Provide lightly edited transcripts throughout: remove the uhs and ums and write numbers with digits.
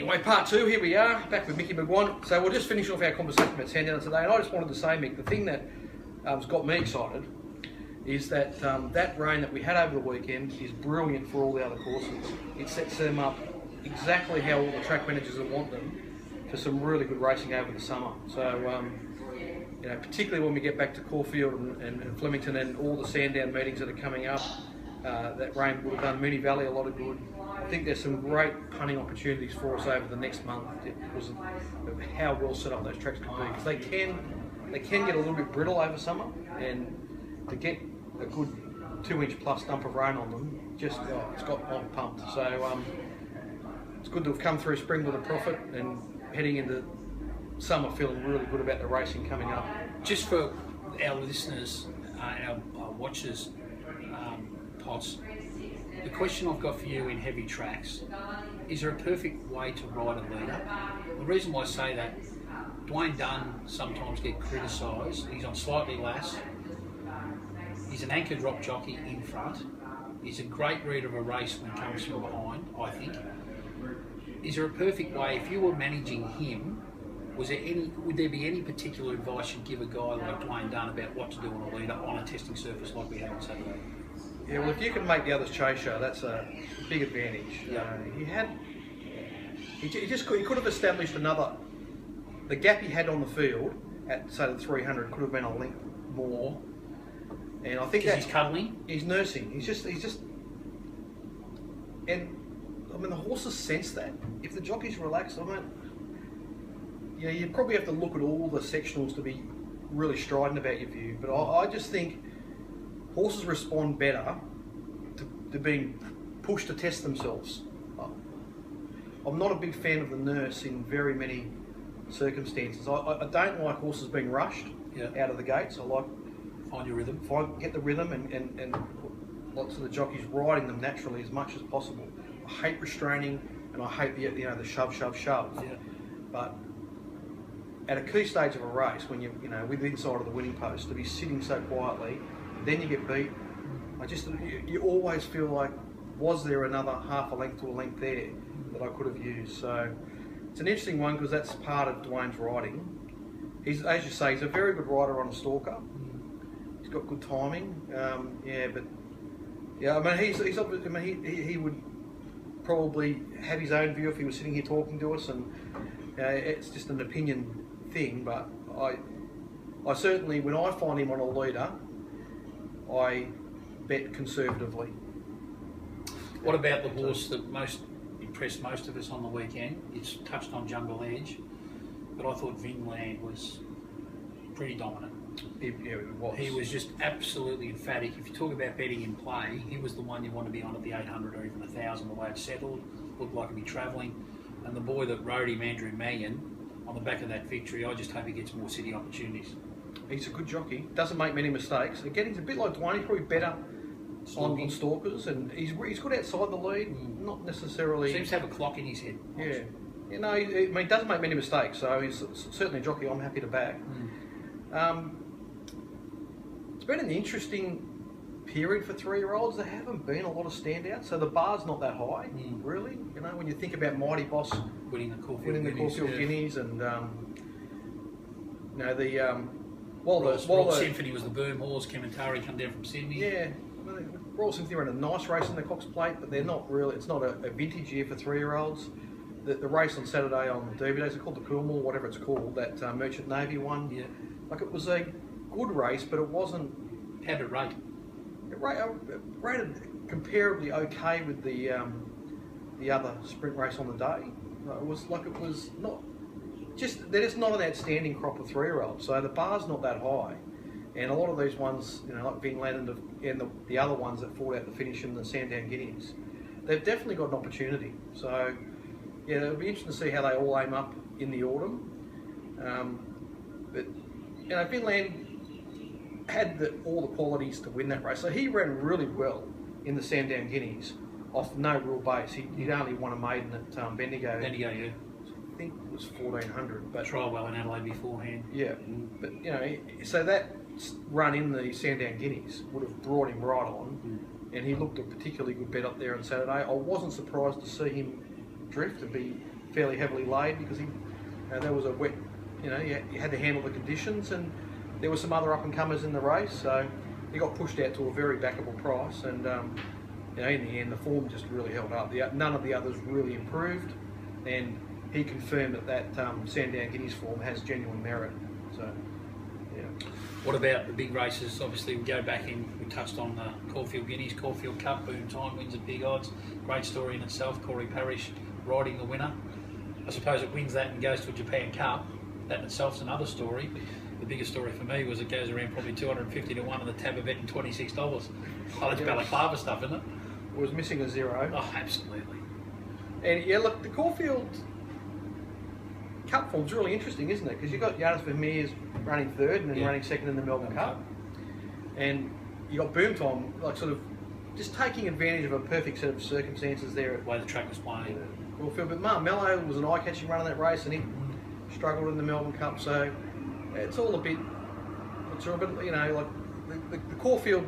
Anyway, part two, here we are, back with Mick McGuane. So we'll just finish off our conversation about Sandown today, and I just wanted to say, Mick, the thing that has got me excited is that that rain that we had over the weekend is brilliant for all the other courses. It sets them up exactly how all the track managers would want them for some really good racing over the summer. So, you know, particularly when we get back to Caulfield and Flemington and all the Sandown meetings that are coming up, that rain would have done Moonee Valley a lot of good. I think there's some great punting opportunities for us over the next month because of how well set up those tracks can be. Because they can get a little bit brittle over summer, and to get a good 2-inch plus dump of rain on them, just it's got on pumped. So it's good to have come through spring with a profit and heading into summer feeling really good about the racing coming up. Just for our listeners, our watchers, Pots, the question I've got for you in heavy tracks, is there a perfect way to ride a leader? The reason why I say that, Dwayne Dunn sometimes get criticised. He's on slightly less. He's an anchor drop jockey in front. He's a great reader of a race when it comes from behind, I think. Is there a perfect way, if you were managing him, would there be any particular advice you'd give a guy like Dwayne Dunn about what to do on a leader on a testing surface like we had on Saturday? Yeah, well, if you can make the others chase you, that's a big advantage. Yeah. He could have established the gap he had on the field at, say, the 300 could have been a length more. And I think he's cuddling. He's nursing. He's just, and I mean the horses sense that. If the jockey's relaxed, I mean, you know, you'd probably have to look at all the sectionals to be really strident about your view. But I just think horses respond better to being pushed to test themselves. I'm not a big fan of the nurse in very many circumstances. I don't like horses being rushed out of the gates. I like find your rhythm. Get the rhythm and lots of the jockeys riding them naturally as much as possible. I hate restraining and I hate the shove. Yeah. But at a key stage of a race, when you with inside of the winning post, to be sitting so quietly, then you get beat. You always feel like, was there another half a length to a length there that I could have used? So it's an interesting one because that's part of Dwayne's riding. He's, as you say, he's a very good rider on a stalker. He's got good timing. He would probably have his own view if he was sitting here talking to us, and it's just an opinion thing. But I certainly, when I find him on a leader, I bet conservatively. What about the horse that most impressed most of us on the weekend? It's touched on Jungle Edge, but I thought Vinland was pretty dominant. It was. He was just absolutely emphatic. If you talk about betting in play, he was the one you want to be on at the 800 or even 1,000, the way it settled. Looked like he'd be travelling. And the boy that rode him, Andrew Mangan, on the back of that victory, I just hope he gets more city opportunities. He's a good jockey, doesn't make many mistakes. Again, he's a bit like Dwayne, he's probably better on stalkers, and he's good outside the lead, not necessarily... Seems to have a clock in his head. Yeah. He doesn't make many mistakes, so he's certainly a jockey I'm happy to back. It's been an interesting period for 3-year-olds. There haven't been a lot of standouts, so the bar's not that high, really. You know, when you think about Mighty Boss winning the Caulfield Guineas, and Royal Symphony was the boom horse. Kementari come down from Sydney. Yeah, Royal Symphony ran a nice race in the Cox Plate, but they're not really. It's not a vintage year for 3-year-olds. The race on Saturday on Derby Days, it's called the Coolmore, whatever it's called, that Merchant Navy one. Yeah, like it was a good race, but it wasn't. How did it rate? It rated comparably okay with the other sprint race on the day. It was not. They're just not an outstanding crop of 3-year-olds, so the bar's not that high. And a lot of these ones, like Vinland and the other ones that fought out the finish in the Sandown Guineas, they've definitely got an opportunity. So, yeah, it'll be interesting to see how they all aim up in the autumn. But, Vinland had all the qualities to win that race. So he ran really well in the Sandown Guineas off no real base. He'd only won a maiden at Bendigo. Bendigo, yeah. I think it was 1,400. But trial well in Adelaide beforehand. Yeah, but so that run in the Sandown Guineas would have brought him right on, and he looked a particularly good bet up there on Saturday. I wasn't surprised to see him drift, to be fairly heavily laid because there was a wet, you had to handle the conditions, and there were some other up-and-comers in the race, so he got pushed out to a very backable price, and in the end the form just really held up. None of the others really improved, and he confirmed that Sandown Guineas form has genuine merit. So, yeah. What about the big races? Obviously, we go back in, we touched on the Caulfield Guineas, Caulfield Cup, Boom Time wins at big odds. Great story in itself, Corey Parrish riding the winner. I suppose it wins that and goes to a Japan Cup. That in itself's another story. The biggest story for me was it goes around probably 250 to 1 on the tab event and $26. Oh, that's balaclava stuff, isn't it? It was missing a zero. Oh, absolutely. And yeah, look, the Caulfield Cup form's really interesting, isn't it? Because you've got Jonas Vermeer's running third and then running second in the Melbourne Cup. And you got Boom Time, like sort of just taking advantage of a perfect set of circumstances there. The way the track was playing. Caulfield. But Mello was an eye-catching run in that race, and he struggled in the Melbourne Cup. So it's all a bit, like the Caulfield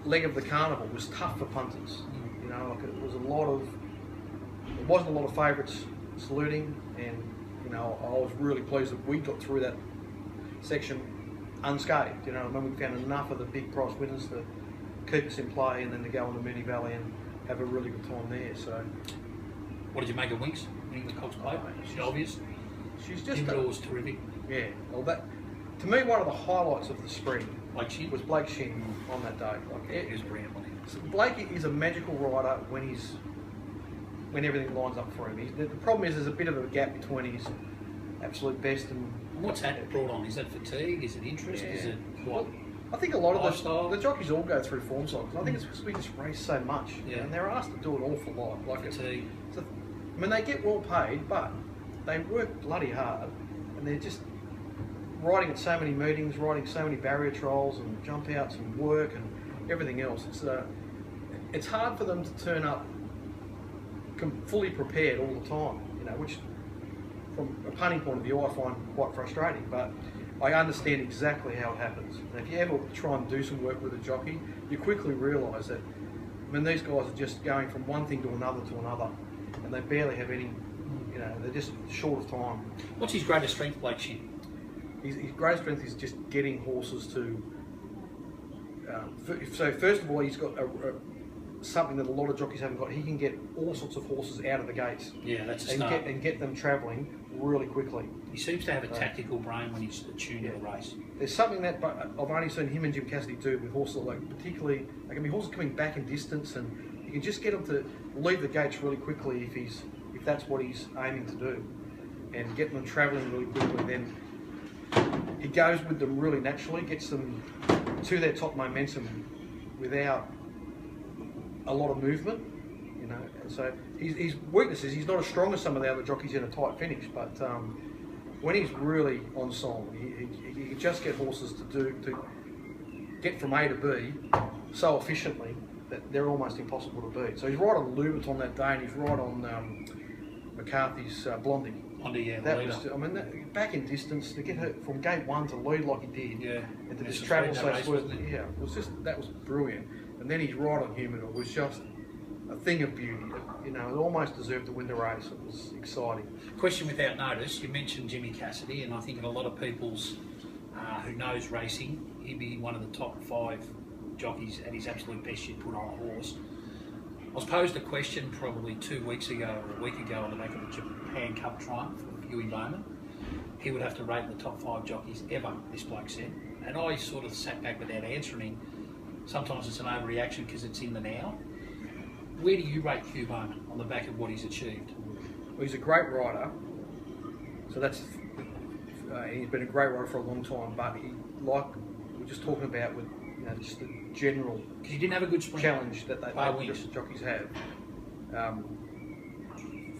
leg of the carnival was tough for punters. Like it wasn't a lot of favourites saluting, and I was really pleased that we got through that section unscathed. When we found enough of the big price winners to keep us in play, and then to go on the Moonee Valley and have a really good time there. So, what did you make of Winks winning the Cox Plate? She's obvious. She's just was terrific. Yeah. Well, that to me one of the highlights of the spring was Blake Shin on that day. He was brilliant. Blake is a magical rider when everything lines up for him. The problem is there's a bit of a gap between his absolute best and what's that brought on? Is that fatigue? Is it interest? Yeah. Is it what? I think a lot of the jockeys all go through form cycles. I think it's because we just race so much, and they're asked to do an awful lot. Like fatigue. They get well paid, but they work bloody hard, and they're just riding at so many meetings, riding so many barrier trials and jump outs and work and everything else. It's hard for them to turn up fully prepared all the time, which from a punting point of view I find quite frustrating, but I understand exactly how it happens. And if you ever try and do some work with a jockey, you quickly realise that these guys are just going from one thing to another, and they barely have any, they're just short of time. What's his greatest strength, Blake Shin? His greatest strength is just getting horses to. So first of all, he's got something that a lot of jockeys haven't got. He can get all sorts of horses out of the gates. Yeah, that's a start. And get them travelling really quickly. He seems to have a tactical brain when he's attuned to the race. There's something that I've only seen him and Jim Cassidy do with horses, particularly, they can be horses coming back in distance, and you can just get them to leave the gates really quickly if that's what he's aiming to do, and get them travelling really quickly. Then he goes with them really naturally, gets them to their top momentum without a lot of movement, And so his weakness is he's not as strong as some of the other jockeys in a tight finish, but when he's really on song, he can just get horses to get from A to B so efficiently that they're almost impossible to beat. So he's right on Lubert on that day, and he's right on McCarthy's Blondie. Blondie, yeah. That was, back in distance to get her from gate one to lead like he did, and to just travel so smoothly. Yeah, that was brilliant. And then he's right on Human. It was just a thing of beauty. It almost deserved to win the race. It was exciting. Question without notice. You mentioned Jimmy Cassidy, and I think of a lot of people's who knows racing, he'd be one of the top 5 jockeys at his absolute best you'd put on a horse. I was posed a question probably 2 weeks ago or a week ago on the back of the Japan Cup triumph of Huey Bowman. He would have to rate in the top 5 jockeys ever, this bloke said. And I sort of sat back without answering. Sometimes it's an overreaction because it's in the now. Where do you rate Hugh Bowman on the back of what he's achieved? Well, he's a great rider. So that's he's been a great rider for a long time. But we're just talking about with just the general because he didn't have a good sprint challenge that the jockeys have.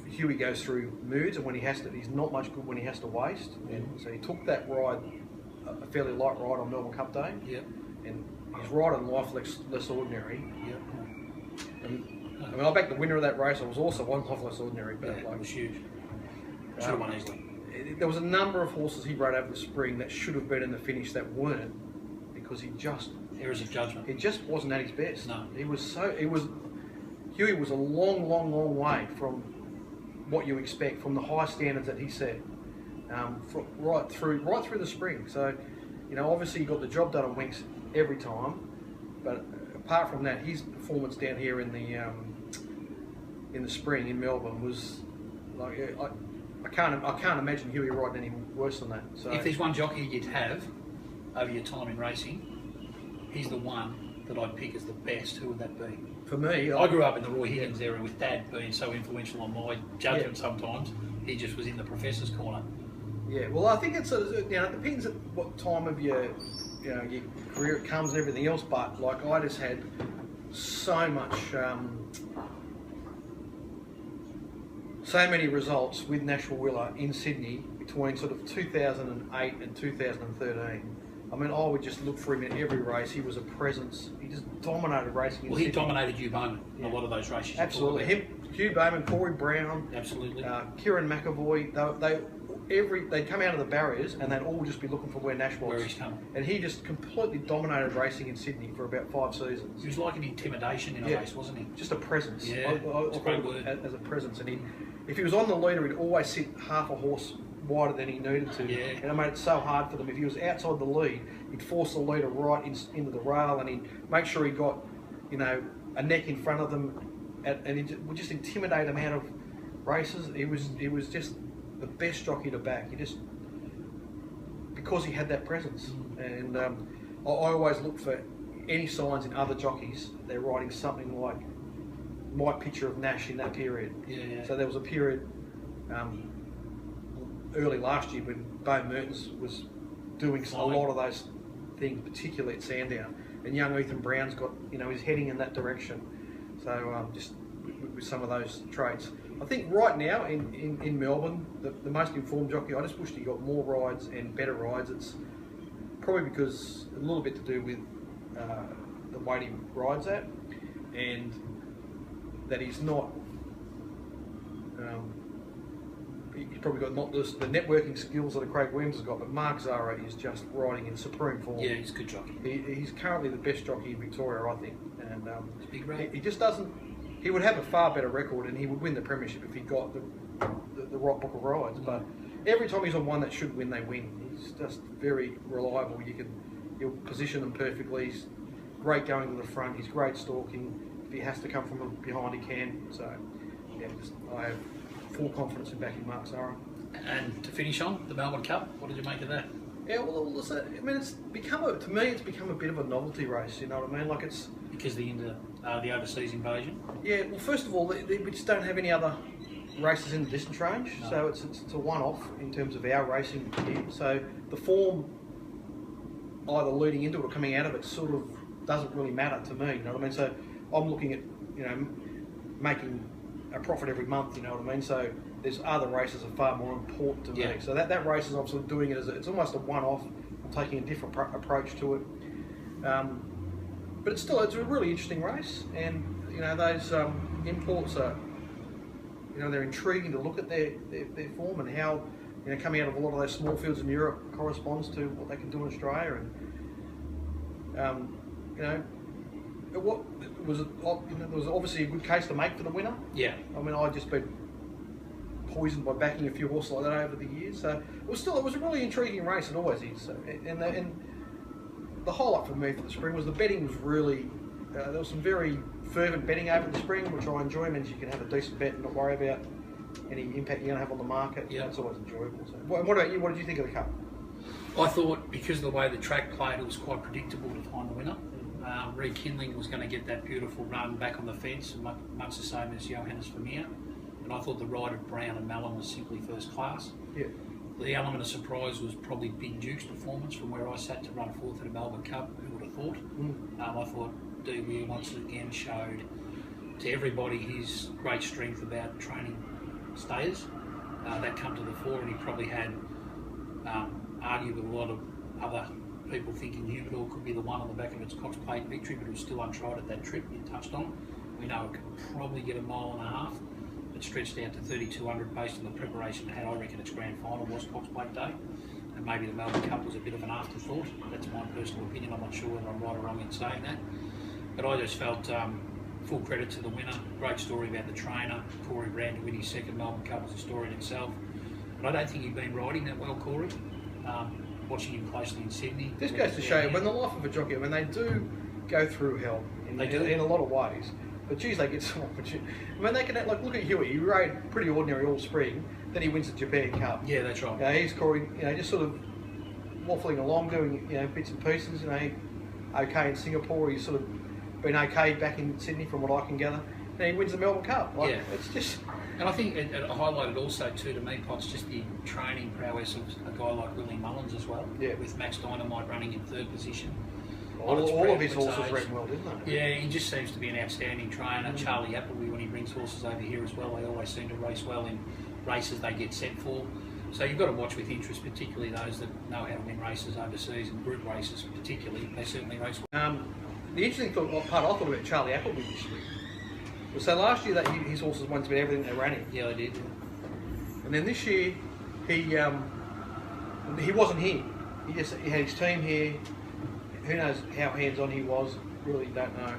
Huey goes through moods, and when he's not much good when he has to waste. And so he took that ride, a fairly light ride on Melbourne Cup Day. Yep. And his ride on Life Less Ordinary. Yep. And I backed the winner of that race. I was also on Life Less Ordinary, but it was huge. Should have won easily. There was a number of horses he rode over the spring that should have been in the finish that weren't, because errors of judgment. He just wasn't at his best. No. Huey was a long way from what you expect from the high standards that he set right through the spring. So, you know, obviously he got the job done on Winks every time, but apart from that, his performance down here in the spring in Melbourne was like I can't imagine Huey riding any worse than that. So if there's one jockey you'd have over your time in racing, he's the one that I'd pick as the best. Who would that be? For me, I grew up in the Roy Higgins era with Dad being so influential on my judgment. Sometimes he just was in the professor's corner. Yeah, well, I think it's it depends at what time of your career it comes and everything else. But like I just had so much, so many results with Nashville Willer in Sydney between sort of 2008 and 2013. I mean, I would just look for him in every race. He was a presence. He just dominated racing in Sydney. He dominated Hugh Bowman in a lot of those races. Absolutely. Him, Hugh Bowman, Corey Brown. Absolutely. Kieran McAvoy. They'd come out of the barriers and they'd all just be looking for where Nash was. Where he's coming. And he just completely dominated racing in Sydney for about 5 seasons. He was like an intimidation in a race, wasn't he? Just a presence. Yeah, it's a great word. As a presence. And if he was on the leader, he'd always sit half a horse wider than he needed to. Yeah. And it made it so hard for them. If he was outside the lead, he'd force the leader right into the rail and he'd make sure he got, a neck in front of them and he would just intimidate them out of races. He was just the best jockey to back. Because he had that presence. And I always look for any signs in other jockeys. They're riding something like my picture of Nash in that period. Yeah. So there was a period early last year when Bo Mertens was doing a lot of those things, particularly at Sandown. And young Ethan Brown's got, he's heading in that direction. So just with some of those traits. I think right now in Melbourne, the most informed jockey, I just wish he got more rides and better rides. It's probably because a little bit to do with the weight he rides at, and that he's not. He's probably got not the networking skills that a Craig Williams has got, but Mark Zahra is just riding in supreme form. Yeah, he's a good jockey. He's currently the best jockey in Victoria, I think, and big rate. He just doesn't. He would have a far better record, and he would win the premiership if he got the right book of rides. But every time he's on one that should win, they win. He's just very reliable. You'll position them perfectly. He's great going to the front. He's great stalking. If he has to come from behind, he can. So yeah, I have full confidence in backing Mark Zahra. And to finish on the Melbourne Cup, what did you make of that? Yeah, well, listen, I mean, it's become a bit of a novelty race. You know what I mean? Like it's because the overseas invasion. Yeah, well, first of all, we just don't have any other races in the distance range, no. So it's a one-off in terms of our racing here. So the form, either leading into it or coming out of it, sort of doesn't really matter to me. You know what I mean? So I'm looking at making a profit every month. You know what I mean? So there's other races are far more important to me. So that race is I'm sort of doing it as it's almost a one-off. I'm taking a different approach to it. But it's a really interesting race, and those imports are, they're intriguing to look at their form and how coming out of a lot of those small fields in Europe corresponds to what they can do in Australia, and there was obviously a good case to make for the winner. Yeah, I mean I'd just been poisoned by backing a few horses like that over the years, so it was a really intriguing race. It always is, so, and the highlight for me for the spring was the betting was really, there was some very fervent betting over the spring, which I enjoy. Means you can have a decent bet and not worry about any impact you're going to have on the market. Yeah. That's always enjoyable. So, what about you? What did you think of the Cup? I thought because of the way the track played, it was quite predictable to find the winner. Rekindling was going to get that beautiful run back on the fence, much the same as Johannes Vermeer. And I thought the ride of Brown and Mallon was simply first class. Yeah. The element of surprise was probably Big Duke's performance from where I sat to run fourth at a Melbourne Cup. Who would have thought? I thought D. Weir once again showed to everybody his great strength about training stayers. That come to the fore, and he probably had argued with a lot of other people thinking Humidor could be the one on the back of its Cox Plate victory, but it was still untried at that trip. You touched on. We know it could probably get a mile and a half. It stretched out to 3,200 based on the preparation it had. I reckon its grand final was Cox Plate Day, and maybe the Melbourne Cup was a bit of an afterthought. That's my personal opinion. I'm not sure whether I'm right or wrong in saying that, but I just felt full credit to the winner. Great story about the trainer. Corey ran to win his second Melbourne Cup as a story in itself. But I don't think he'd been riding that well, Corey. Watching him closely in Sydney. This goes to show you, when the life of a jockey, when they do go through hell in a lot of ways, but geez, they get some opportunity. I mean, they can, like, look at Huey. He rode pretty ordinary all spring, then he wins the Japan Cup. Yeah, that's right. He's Corey, just sort of waffling along, doing bits and pieces. Okay in Singapore. He's sort of been okay back in Sydney, from what I can gather. And he wins the Melbourne Cup. It's just. And I think it highlighted also too, to me, Potts, just the training prowess of a guy like Willie Mullins as well. Yeah. With Max Dynamite running in third position. All of his horses ran well, didn't they? Yeah, he just seems to be an outstanding trainer. Charlie Appleby, when he brings horses over here as well, they always seem to race well in races they get set for. So you've got to watch with interest, particularly those that know how to win races overseas, and group races particularly. They certainly race well. The interesting part I thought about Charlie Appleby this year. So last year his horses won to everything they ran in. Yeah, they did. And then this year he wasn't here. He had his team here. Who knows how hands-on he was? Really don't know.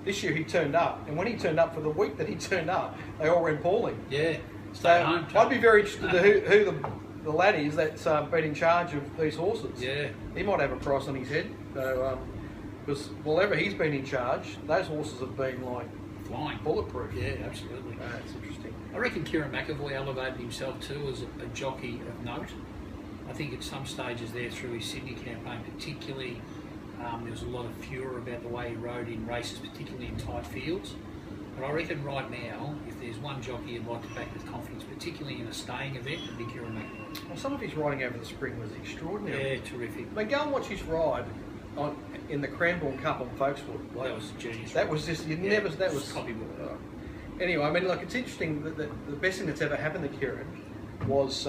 This year he turned up, and when he turned up, for the week that he turned up, they all ran poorly. Yeah. So I'd be very interested to who the lad is that's been in charge of these horses. Yeah. He might have a price on his head. So because whenever he's been in charge, those horses have been like flying, bulletproof. Yeah, absolutely. That's interesting. I reckon Kieran McAvoy elevated himself too as a jockey of note. I think at some stages there through his Sydney campaign particularly, there was a lot of furor about the way he rode in races, particularly in tight fields. But I reckon right now, if there's one jockey you'd like to back with confidence, particularly in a staying event, it'd be Kieran McAvoy. Well, some of his riding over the spring was extraordinary. Yeah, terrific. I mean, go and watch his ride in the Cranbourne Cup on Folkeswood. That was genius. That was just, that was copybook. Anyway, I mean, like, it's interesting that the best thing that's ever happened to Kieran was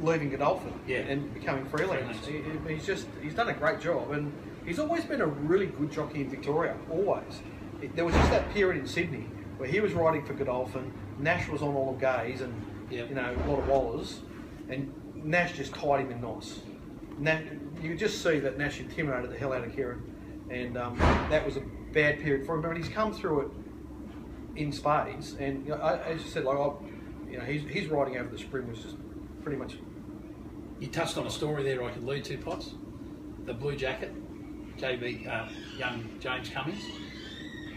leaving Godolphin and becoming freelance. He's done a great job, and he's always been a really good jockey in Victoria, always. There was just that period in Sydney where he was riding for Godolphin, Nash was on all of Gaze and a lot of Wallers, and Nash just tied him in knots. You could just see that Nash intimidated the hell out of Kieran, and that was a bad period for him. But he's come through it in spades, and as you said, his riding over the spring was just pretty much. You touched on a story there I could allude to, Potts. The blue jacket, JB, young James Cummings.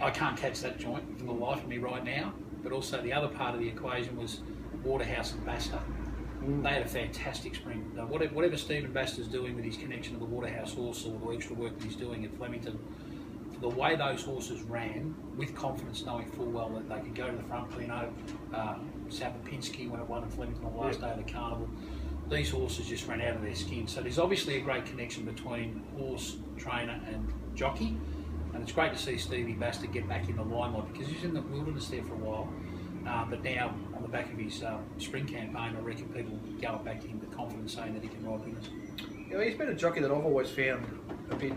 I can't catch that joint for the life of me right now. But also the other part of the equation was Waterhouse and Basta. They had a fantastic spring. Whatever Stephen Basta's doing with his connection to the Waterhouse horse, or the extra work that he's doing at Flemington, the way those horses ran, with confidence, knowing full well that they could go to the front, Pino, Sapopinski when it won at Flemington on the last day of the carnival, these horses just ran out of their skin. So there's obviously a great connection between horse, trainer and jockey, and it's great to see Stevie Basta get back in the limelight, because he's in the wilderness there for a while. But now, on the back of his spring campaign, I reckon people go back to him with confidence, saying that he can ride winners. Yeah, he's been a jockey that I've always found a bit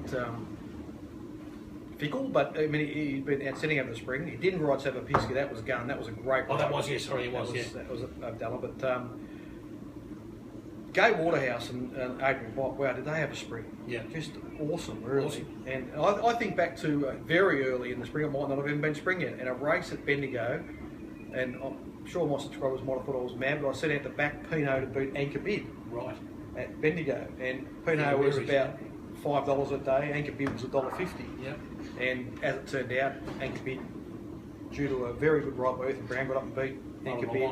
fickle, but I mean, he's been outstanding over the spring. He didn't ride Sapopinski, that was a gun, that was a great ride. Oh, that was, yes, sorry, it was, yeah. That was Abdallah, but Gay Waterhouse and Adrian Bott, wow, did they have a spring? Yeah. Just awesome, really. Awesome. And I think back to very early in the spring, it might not have even been spring yet, and a race at Bendigo, and I'm sure my subscribers might have thought I was mad, but I set out to back Pino to beat Anchor Bid. Right. At Bendigo, and Pino was about $5 a day, Anchor Bid was $1.50. Yep. And as it turned out, Anchor Bid, due to a very good ride by Ethan Brown, got up and beat Anchor Bid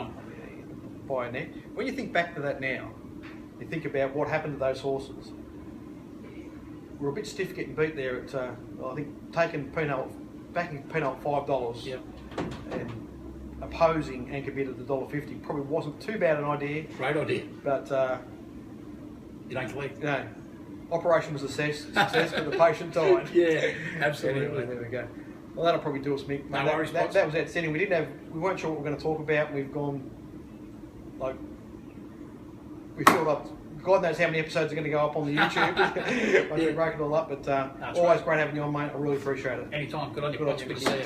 by a neck. When you think back to that now, you think about what happened to those horses. We're a bit stiff getting beat there at, I think, backing Pino at $5 yep. and opposing Anchor Bid at the $1.50 probably wasn't too bad an idea. Great idea. But you don't collect. No. Operation was a success, but the patient died. Yeah, absolutely. Anyway, there we go. Well, that'll probably do us, Mick. No worries, that was outstanding. We weren't sure what we were going to talk about. We've gone, we filled up. God knows how many episodes are going to go up on the YouTube. Once we break it all up, but always great having you on, mate. I really appreciate it. Anytime. Good on you. Good to see you.